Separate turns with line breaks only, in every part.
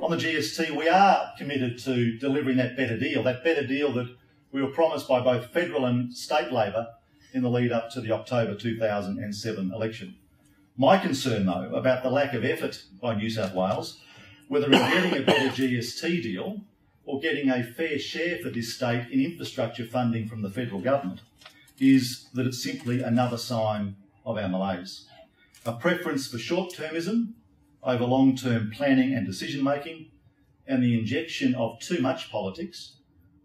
On the GST, we are committed to delivering that better deal that we were promised by both federal and state Labor in the lead up to the October 2007 election. My concern, though, about the lack of effort by New South Wales, whether in getting a better GST deal or getting a fair share for this state in infrastructure funding from the federal government, is that it's simply another sign of our malaise. A preference for short-termism over long-term planning and decision-making, and the injection of too much politics,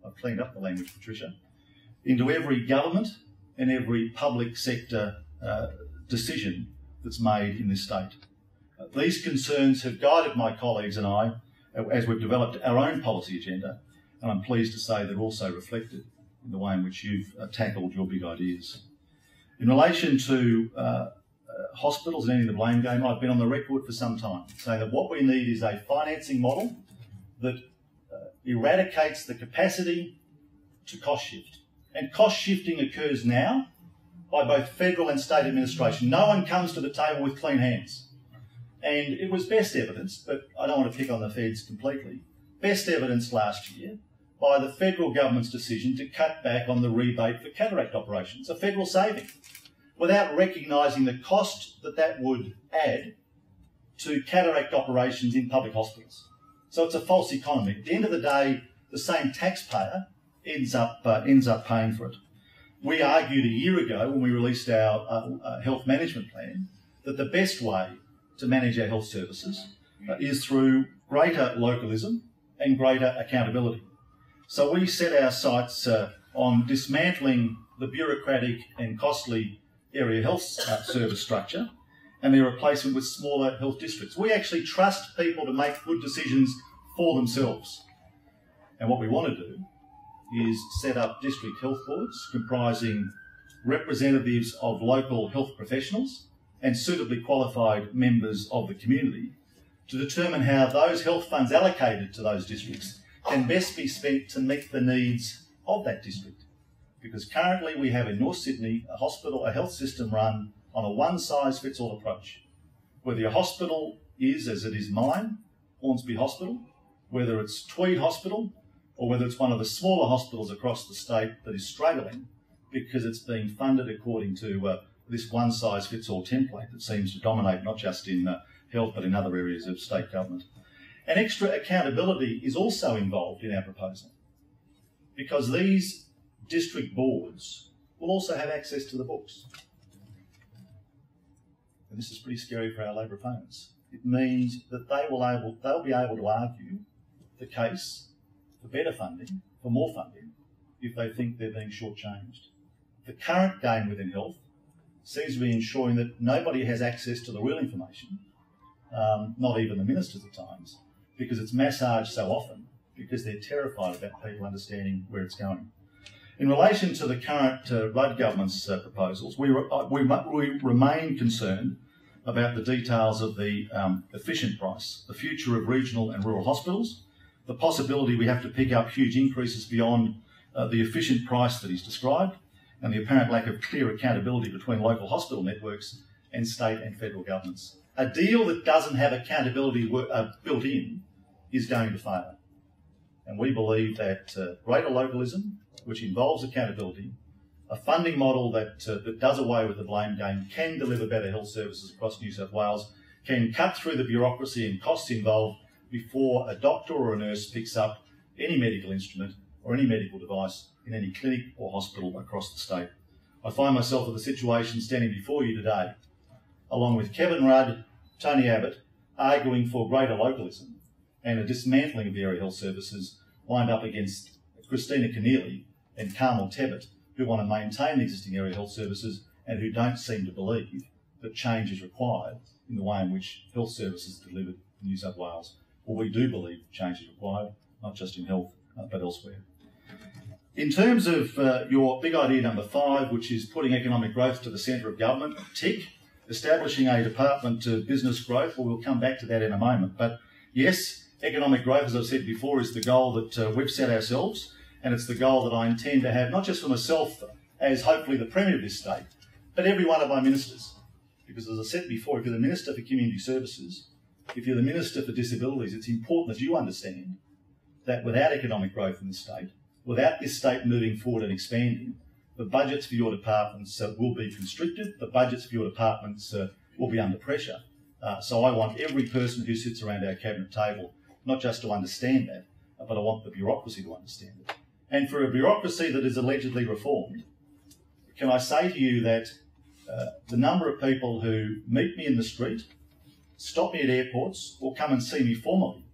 I've cleaned up the language, Patricia, into every government and every public sector decision that's made in this state. These concerns have guided my colleagues and I as we've developed our own policy agenda, and I'm pleased to say they're also reflected in the way in which you've tackled your big ideas. In relation to hospitals and ending the blame game, I've been on the record for some time saying that what we need is a financing model that eradicates the capacity to cost shift. And cost shifting occurs now by both federal and state administration. No one comes to the table with clean hands. And it was best evidenced, but I don't want to pick on the feds completely, best evidenced last year by the federal government's decision to cut back on the rebate for cataract operations, a federal saving, without recognising the cost that that would add to cataract operations in public hospitals. So it's a false economy. At the end of the day, the same taxpayer ends up paying for it. We argued a year ago when we released our health management plan that the best way to manage our health services is through greater localism and greater accountability. So we set our sights on dismantling the bureaucratic and costly area health service structure and their replacement with smaller health districts. We actually trust people to make good decisions for themselves. And what we want to do is set up district health boards comprising representatives of local health professionals and suitably qualified members of the community to determine how those health funds allocated to those districts can best be spent to meet the needs of that district. Because currently we have in North Sydney a health system run on a one-size-fits-all approach. Whether your hospital is, as it is mine, Hornsby Hospital, whether it's Tweed Hospital, or whether it's one of the smaller hospitals across the state that is struggling because it's being funded according to this one-size-fits-all template that seems to dominate not just in health but in other areas of state government. And extra accountability is also involved in our proposal because these district boards will also have access to the books. And this is pretty scary for our Labor opponents. It means that they'll be able to argue the case for better funding, for more funding, if they think they're being shortchanged. The current game within health seems to be ensuring that nobody has access to the real information, not even the ministers at times, because it's massaged so often, because they're terrified about people understanding where it's going. In relation to the current Rudd government's proposals, we remain concerned about the details of the efficient price, the future of regional and rural hospitals, the possibility we have to pick up huge increases beyond the efficient price that is described, and the apparent lack of clear accountability between local hospital networks and state and federal governments. A deal that doesn't have accountability built in is going to fail. And we believe that greater localism, which involves accountability, a funding model that does away with the blame game, can deliver better health services across New South Wales, can cut through the bureaucracy and costs involved before a doctor or a nurse picks up any medical instrument or any medical device in any clinic or hospital across the state. I find myself in the situation standing before you today, along with Kevin Rudd, Tony Abbott, arguing for greater localism and a dismantling of the area health services, lined up against Christina Keneally and Carmel Tebbit, who want to maintain the existing area health services and who don't seem to believe that change is required in the way in which health services are delivered in New South Wales. Well, we do believe change is required, not just in health, but elsewhere. In terms of your big idea number 5, which is putting economic growth to the centre of government, tick. Establishing a department of business growth, well, we'll come back to that in a moment. But yes, economic growth, as I've said before, is the goal that we've set ourselves, and it's the goal that I intend to have, not just for myself as hopefully the Premier of this state, but every one of my ministers. Because as I said before, if you're the Minister for Community Services, if you're the Minister for Disabilities, it's important that you understand that without economic growth in the state, without this state moving forward and expanding, the budgets for your departments will be constricted, the budgets for your departments will be under pressure. So I want every person who sits around our cabinet table not just to understand that, but I want the bureaucracy to understand it. And for a bureaucracy that is allegedly reformed, can I say to you that the number of people who meet me in the street, stop me at airports, or come and see me formally,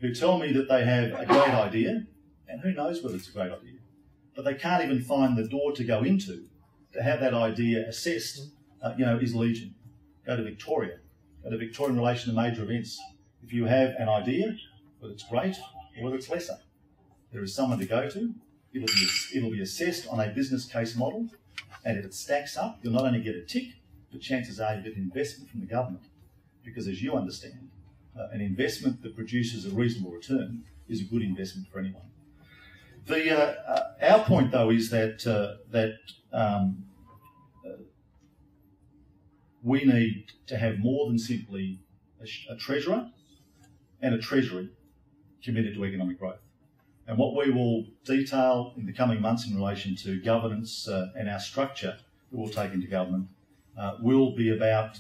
who tell me that they have a great idea, and who knows whether it's a great idea, but they can't even find the door to go into to have that idea assessed, is legion. Go to Victoria. Go to Victoria in relation to major events. If you have an idea, whether it's great or whether it's lesser, there is someone to go to. It'll be assessed on a business case model, and if it stacks up, you'll not only get a tick, but chances are you get investment from the government. Because as you understand, an investment that produces a reasonable return is a good investment for anyone. Our point, though, is that we need to have more than simply a treasurer and a treasury committed to economic growth. And what we will detail in the coming months in relation to governance and our structure that we'll take into government will be about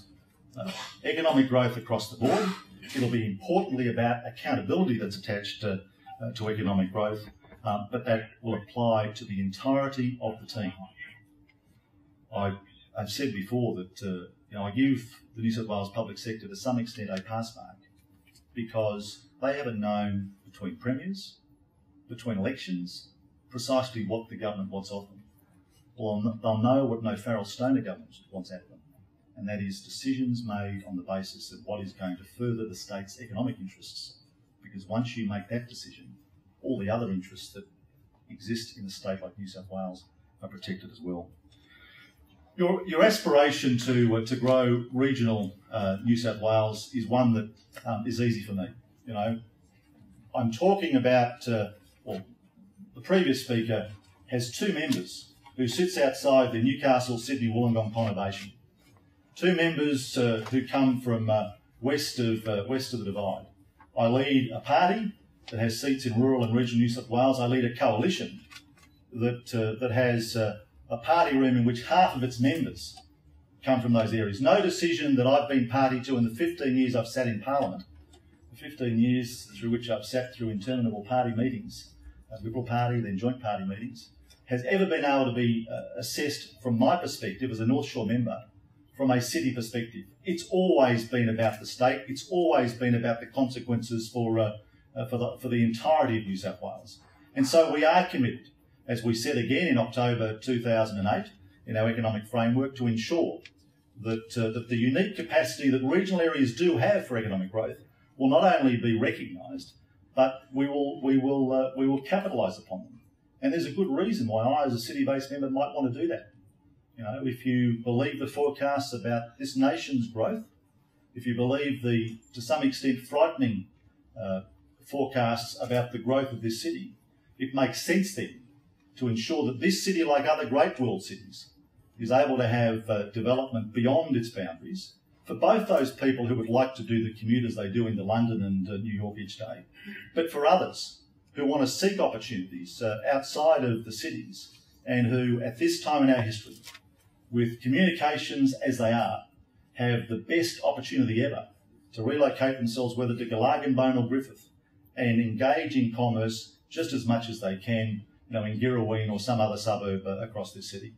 economic growth across the board. It'll be importantly about accountability that's attached to economic growth, but that will apply to the entirety of the team. I've said before that I give the New South Wales public sector to some extent a pass mark because they haven't known between premiers, between elections, precisely what the government wants of them. Well, they'll know what no Farrell Stoner government wants out of them, and that is decisions made on the basis of what is going to further the state's economic interests. Because once you make that decision, all the other interests that exist in a state like New South Wales are protected as well. Your aspiration to grow regional New South Wales is one that is easy for me. I'm talking about, the previous speaker has two members who sits outside the Newcastle Sydney Wollongong conurbation. Two members who come from west of the Divide. I lead a party that has seats in rural and regional New South Wales. I lead a coalition that has a party room in which half of its members come from those areas. No decision that I've been party to in the 15 years I've sat in Parliament, the 15 years through which I've sat through interminable party meetings, Liberal Party, then joint party meetings, has ever been able to be assessed from my perspective as a North Shore member, from a city perspective. It's always been about the state. It's always been about the consequences for the entirety of New South Wales. And so we are committed, as we said again in October 2008 in our economic framework, to ensure that the unique capacity that regional areas do have for economic growth will not only be recognised, but we will capitalise upon them. And there's a good reason why I, as a city-based member, might want to do that. If you believe the forecasts about this nation's growth, if you believe the, to some extent, frightening forecasts about the growth of this city, it makes sense then to ensure that this city, like other great world cities, is able to have development beyond its boundaries for both those people who would like to do the commute as they do into London and New York each day, but for others who want to seek opportunities outside of the cities and who, at this time in our history, with communications as they are, have the best opportunity ever to relocate themselves, whether to Glargenbone or Griffith, and engage in commerce just as much as they can, in Girraween or some other suburb across this city.